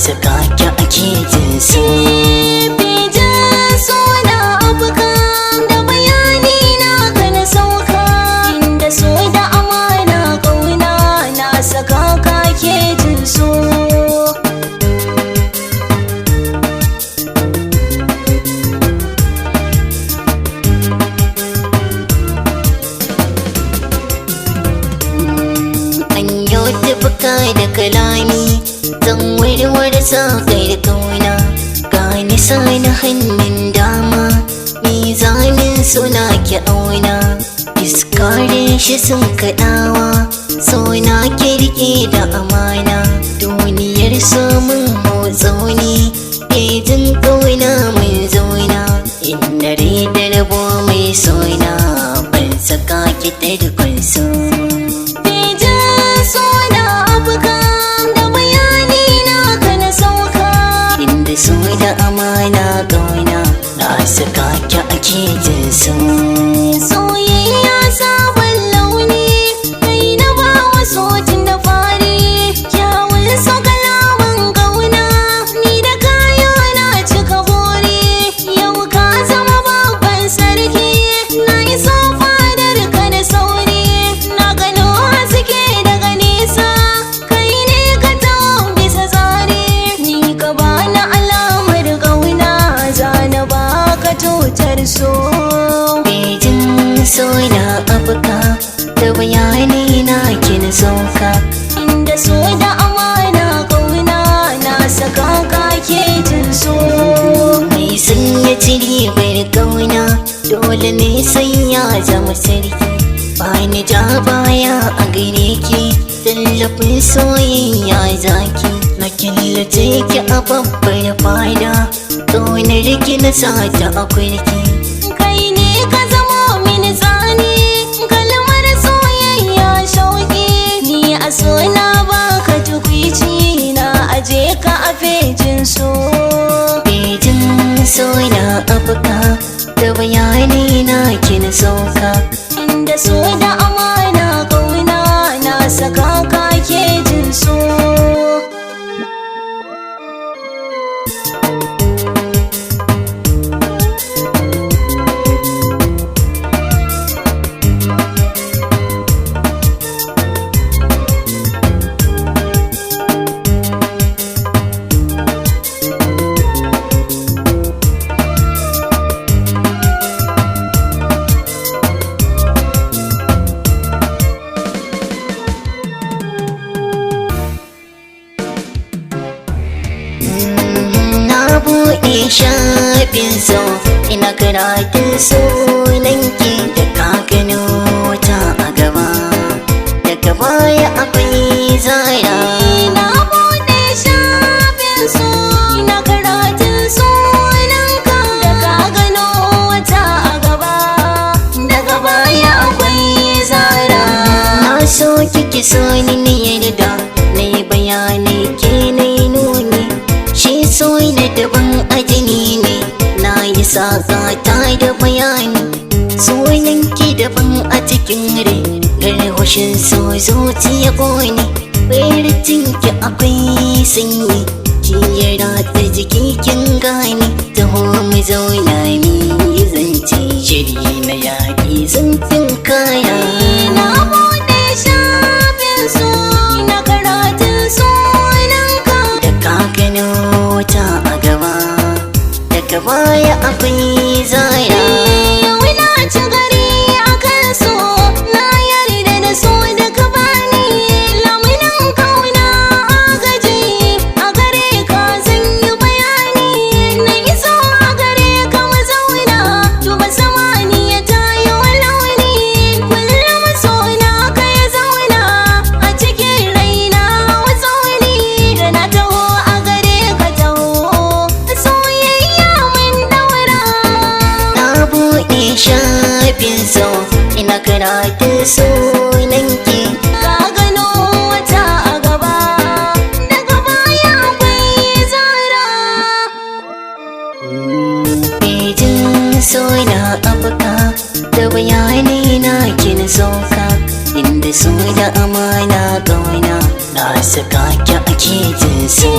saka ki ake jin so. Bejin suna abokan da bayani na kana sauka, inda so da amana kauna na saka ka ke jin so. Baka da kalami zan warware sakar kauna, gani sani hannun dama mizanin suna ki auna, iskare shi sun kaɗawa suna kirki da amana, duniyar samun hotsauni jin kauna mai zauna, inda da rabo mai suna ban saka ki tarkon so. So da amana kauna na saka ki ake jin so. Soyayya sabon launi kai na bawa sotin da fari, kyawun so kalaman kauna ni da kaya na cika bori, yau ka zama babban sarki na iso fadar ka da sauri, na gano haske daga nesa kai ne ka taho bisa tsari, ni ka bana cutar so. Bejin so na abuka da bayani na kin sauka, inda so da amana kauna na saka ka ke jin so. mai sanya ciri bai kauna dole ne sai ya zama sarki, bani ja baya a gare ki tallafin soyayya zaki, na killace ki a babbar fada ƙaunar ki na sata a kurki. Kai ne ka zama mini tsani kalmar soyayya shauki, ni a so na baka tukwici na aje ka a fejin so. Bejin so na abuka da bayani na kin sauka, inda so da amana kauna na saka ka ke jin so. buɗe shafin so ina karatun sunanki da ka gano wata a gaba, daga baya akwai zara. Na buɗe shafin so ina karatun sunanka da ka gano wata a gaba, daga baya akwai zara. Na so kiki so ni ne yarda na yi bayani ke na yi nuni, shi so na daban ajini ne na yi saka ta da bayani, sunanki daban a cikin rai garwashin so zuciya ƙone, bayarcinki akwai sanyi ki ya ratsa jiki kin gane, taho mu zauna mi yi zance shiri na yaƙi zantun kaya. Na buɗe shafin so ina karatun sunanka da ka gano wata a gaba, daga baya akwai zara. Yau na ci gari a kan so na yarda da so da ka bani, lamunin kauna agaji a gare ka zan yi bayani, na iso a gare ka mu zauna duba samaniya ta yi launi, kullum so na ka ya zauna a cikin raina wa tsauni, da na taho a gare ka taho soyayya mun daura. Na buɗe shafin so ina karatun sunanki, Ka gano wata a gaba, daga baya akwai zara. bejin so na abuka da bayani na kin sauka, inda so da amana ƙauna na saka ki ake jin so.